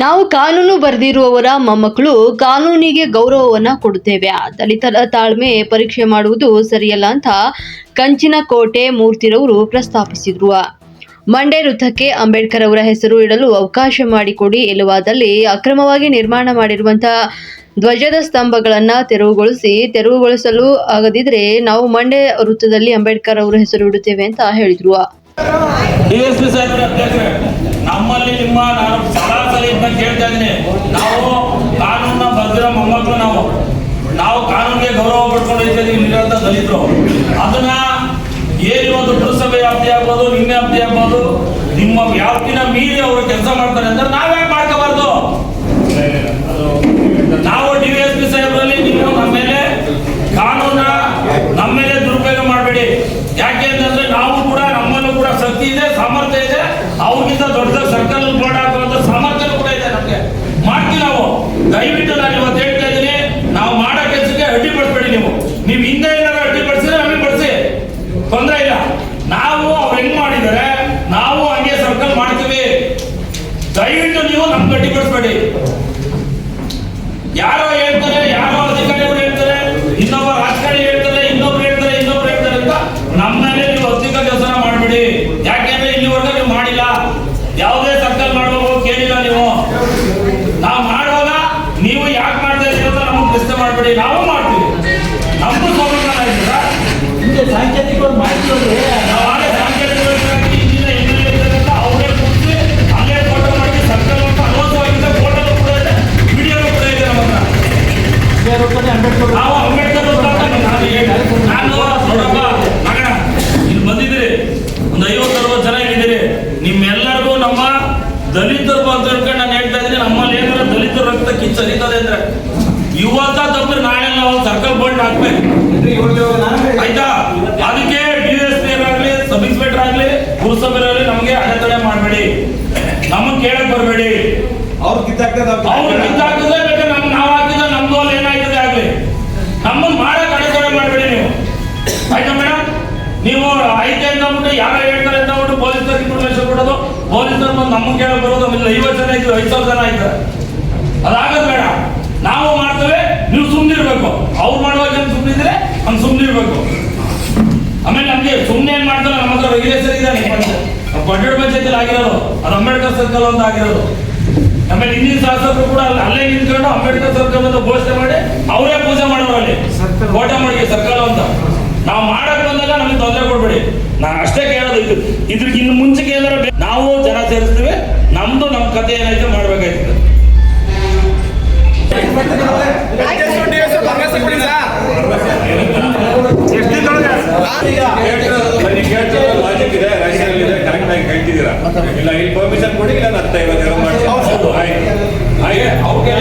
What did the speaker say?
ನಾವು ಕಾನೂನು ಬರೆದಿರುವವರ ಮೊಮ್ಮಕ್ಕಳು ಕಾನೂನಿಗೆ ಗೌರವವನ್ನ ಕೊಡುತ್ತೇವೆ. ದಲಿತರ ತಾಳ್ಮೆ ಪರೀಕ್ಷೆ ಮಾಡುವುದು ಸರಿಯಲ್ಲ ಅಂತ ಕಂಚಿನಕೋಟೆ ಮೂರ್ತಿರವರು ಪ್ರಸ್ತಾಪಿಸಿದ್ರು. ಮಂಡ್ಯ ವೃತ್ತಕ್ಕೆ ಅಂಬೇಡ್ಕರ್ ಅವರ ಹೆಸರು ಇಡಲು ಅವಕಾಶ ಮಾಡಿಕೊಡಿ, ಇಲ್ಲವಾದಲ್ಲಿ ಅಕ್ರಮವಾಗಿ ನಿರ್ಮಾಣ ಮಾಡಿರುವಂತಹ ಧ್ವಜದ ಸ್ತಂಭಗಳನ್ನು ತೆರವುಗೊಳಿಸಲು ಆಗದಿದ್ರೆ ನಾವು ಮಂಡ್ಯ ವೃತ್ತದಲ್ಲಿ ಅಂಬೇಡ್ಕರ್ ಅವರ ಹೆಸರು ಇಡುತ್ತೇವೆ ಅಂತ ಹೇಳಿದ್ರು. ನಮ್ಮಲ್ಲಿ ನಿಮ್ಮ ನಾನು ಸರಾಸರಿಯಿಂದ ಕೇಳ್ತಾ ಇದ್ದೀನಿ. ನಾವು ಕಾನೂನ ಬರೆದಿರೋ ಮೊಮ್ಮಕ್ಕಳು, ನಾವು ಕಾನೂನಿಗೆ ಗೌರವ ಪಡ್ಕೊಂಡು ಇಲ್ಲಿರುವಂತ ದಲಿತರು ಅದನ್ನ ಏನಿವತ್ತು ಪುರಸಭೆ ವ್ಯಾಪ್ತಿ ಆಗ್ಬೋದು, ನಿಮ್ಮ ವ್ಯಾಪ್ತಿ ಆಗ್ಬೋದು, ನಿಮ್ಮ ವ್ಯಾಪ್ತಿನ ಮೀರಿ ಅವರು ಕೆಲಸ ಮಾಡ್ತಾರೆ ಅಂದ್ರೆ ನಾವ್ಯಾಕೆ ಮಾಡ್ಕೋಬಾರ್ದು? ನಾವು DSP ಸಾಹೇಬರಲ್ಲಿ ನೀವು ನಮ್ಮ ಮೇಲೆ ಕಾನೂನ ನಮ್ಮ ಮೇಲೆ ದುರುಪಯೋಗ ಮಾಡಬೇಡಿ. ಯಾಕೆ ಅಂತಂದ್ರೆ ನಾವು ಕೂಡ ನಮ್ಮಲ್ಲೂ ಕೂಡ ಶಕ್ತಿ ಇದೆ, ಸಾಮರ್ಥ್ಯ ಇದೆ. ಅವ್ರಿಗಿಂತ ದೊಡ್ಡ ಸರ್ಕಲ್ ಬೋರ್ಡ್ ಹಾಕುವಂತ ಸಾಮರ್ಥ್ಯ ಕೂಡ ಇದೆ ನಮ್ಗೆ. ಮಾಡ್ತೀವಿ ನಾವು. ದಯವಿಟ್ಟು ನಾನು ಇವತ್ತು ಹೇಳ್ತಾ ಇದ್ದೀನಿ, ನಾವು ಮಾಡೋ ಕೆಲಸಕ್ಕೆ ಅಡ್ಡಿಪಡಿಸ್ಬೇಡಿ. ನೀವು ಹಿಂದೆ ಏನಾದ್ರು ಅಡ್ಡಿಪಡಿಸಿದ್ರೆ ನಮಗೆ ಪಡಿಸಿ, ತೊಂದರೆ ಇಲ್ಲ. ನಾವು ಅವ್ರು ಹೆಂಗ್ ಮಾಡಿದರೆ ನಾವು ಹಂಗೆ ಸರ್ಕಲ್ ಮಾಡ್ತೀವಿ. ದಯವಿಟ್ಟು ನೀವು ನಮ್ಗೆ ಅಡ್ಡಿಪಡಿಸ್ಬೇಡಿ. ಯಾರೋ ಹೇಳ್ತಾರೆ, ಯಾರೋ ಅಧಿಕಾರಿಗಳು ಹೇಳ್ತಾರೆ, ಇನ್ನೊಬ್ಬ ರಾಜಕಾರಣಿ ಹೇಳ್ತಾರೆ, ಇನ್ನೊಬ್ರು ಹೇಳ್ತಾರೆ ಅಂತ ನಮ್ಮ ಮೇಲೆ ನೀವು ಅಧಿಕ ಕೆಲಸ ಮಾಡಬೇಡಿ. ಯಾಕೆಂದ್ರೆ ಇಲ್ಲಿವರೆಗೂ ನೀವು ಮಾಡಿಲ್ಲ. ಯಾವುದೇ ಸರ್ಕಲ್ ಮಾಡುವಾಗ ಕೇಳಿಲ್ಲ ನೀವು. ನಾವು ಮಾಡುವಾಗ ನೀವು ಯಾಕೆ ಮಾಡ್ತಾ ಇದ್ದೀವಿ ಅಂತ ನಮಗೆ ಪ್ರಶ್ನೆ ಮಾಡಬೇಡಿ. ನಾವು ಮಾಡ್ತೀವಿ, ನಮಗೂ ಸೌಲಭ್ಯ ಆಯ್ತದ. ಸಾಂಕೇತಿಕ ಮಾಹಿತಿ ನಾಳೆ ಸಾಂಕೇತಿಕವಾಗಿ ಇಂದಿನ ಎಮ್ಮೆಲ್ಲೆ ಅವರೇ ಕೂರಿಸಿ ಅಲ್ಲೇ ಫೋಟೋ ಮಾಡಿ ಸರ್ಕಲ್ ಅಂತ ಅನವಸರವಾಗಿದ್ದ ಫೋಟೋ ಕೂಡ ಇದೆ, ವಿಡಿಯೋ ಕೂಡ ಇದೆ ನಮ್ಮ ಹತ್ರ. ನಾವು ಅಂಬೇಡ್ಕರ್ ನಾನು ನೋಡಪ್ಪ ಮಗನ ಇಲ್ಲಿ ಬಂದಿದ್ದೀರಿ, ಒಂದು 50-60 ಜನ ಇಲ್ಲಿದ್ದೀರಿ. ನಿಮ್ಮೆಲ್ಲರಿಗೂ ನಮ್ಮ ದಲಿತರು ಅಂತ ಹೇಳ್ಕೊಂಡು ನಾನು ಹೇಳ್ತಾ ಇದ್ದೀನಿ. ನಮ್ಮಲ್ಲಿ ಏನಾರ ದಲಿತರ ರಕ್ತ ಕಿಚ್ಚರಿತದೆ ಅಂದ್ರೆ ಇವತ್ತ ತಪ್ಪು ನಾಳೆ ನಾವು ಸರ್ಕಲ್ ಬೋರ್ಡ್ ಹಾಕ್ಬೇಕು, ಆಯ್ತಾ? ಅದಕ್ಕೆ DSP ಆಗಲಿ, ಸಬ್ ಇನ್ಸ್ಪೆಕ್ಟರ್ ಆಗಲಿ, ಪುರಸಭೆಯಲ್ಲಿ ನಮಗೆ ಅಡೆತಡೆ ಮಾಡಬೇಡಿ, ನಮ್ಮನ್ನು ಕೇಳಕ್ ಬರಬೇಡಿ. ಅವ್ರು ಕಿತ್ತಾಕಿದ್ರೆ ಬೇಕಾದ್ರೆ ನಾವು ಹಾಕಿದ ನಮ್ದು ಅಲ್ಲಿ ಏನಾಯ್ತದೆ ಆಗ್ಲಿ, ನಮ್ಮನ್ನು ಮಾಡಕ್ ಅಡೆತಡೆ ಮಾಡಬೇಡಿ ನೀವು, ಆಯ್ತಾ ಮೇಡಮ್? ನೀವು ಐತೆ ಅಂದ್ಬಿಟ್ಟು ಯಾರೋ ಹೇಳ್ತಾರೆ ಅಂತ ಬಿಟ್ಟು ಪೊಲೀಸರಿಗೆ ಇನ್ಫಾರ್ಮೇಶನ್ ಕೊಡೋದು, ಪೊಲೀಸರು ಬಂದು ನಮ್ಮನ್ನು ಕೇಳಕ್ ಬರೋದು. ಆಮೇಲೆ 50 ಜನ ಇದ್ದೀವಿ, 5,000 ಜನ ಆಯ್ತಾರೆ. ಅದಾಗದ್ ಬೇಡ. ನಾವು ಮಾಡ್ತೇವೆ, ನೀವು ಸುಮ್ಮನಿರ್ಬೇಕು. ಅವ್ರು ಮಾಡುವಾಗ ಸುಮ್ಮನಿದ್ರೆ ಹಂಗೆ ಸುಮ್ಮನಿರ್ಬೇಕು. ಆಮೇಲೆ ನಮ್ಗೆ ಸುಮ್ಮನೆ ಏನ್ ಮಾಡ್ತಾರೆ, ನಮ್ಮ ಹತ್ರ ರೆಗ್ಯುಲೇಷನ್ ಇದೆ. ಪಟ್ಟಣ ಪಂಚಾಯತಿಯಲ್ಲಿ ಆಗಿರೋದು ಅದು ಅಂಬೇಡ್ಕರ್ ಸರ್ಕಲ್ ಅಂತ ಆಗಿರೋದು. ಆಮೇಲೆ ಹಿಂದಿನ ಶಾಸಕರು ಕೂಡ ಅಲ್ಲೇ ನಿಂತ್ಕೊಂಡು ಅಂಬೇಡ್ಕರ್ ಸರ್ಕಲ್ ಅಂತ ಘೋಷಣೆ ಮಾಡಿ ಅವರೇ ಪೂಜೆ ಮಾಡೋರು ಅಲ್ಲಿ ಕೋಟೆ ಮಾಡಿ ಸರ್ಕಲ್ ಅಂತ. ನಾವು ಮಾಡಕ್ ಬಂದಾಗ ನಮಗೆ ತೊಂದರೆ ಕೊಡ್ಬೇಡಿ. ನಾನು ಅಷ್ಟೇ ಕೇಳೋದು. ಇದ್ರಿಗೆ ಇನ್ನು ಮುಂಚೆಗೆ ಏನಾರ ನಾವು ಜನ ಸೇರಿಸ್ತೀವಿ, ನಮ್ದು ನಮ್ಮ ಕಥೆ ಏನಾಯ್ತು ಮಾಡ್ಬೇಕಾಯ್ತದೆ. ಲಾಜಿಕ್ ಇದೆ, ರ್ಯಾಷನಲ್ ಇದೆ, ಕರೆಕ್ಟ್ ಆಗಿ ಹೇಳ್ತಿದ್ದೀರಾ. ಇಲ್ಲ ಇಲ್ಲಿ ಪರ್ಮಿಷನ್ ಕೊಡಿ, ಇಲ್ಲ 10-50 ಮಾಡಿ. ಹಾಗೆ ಅವ್ರಿಗೆ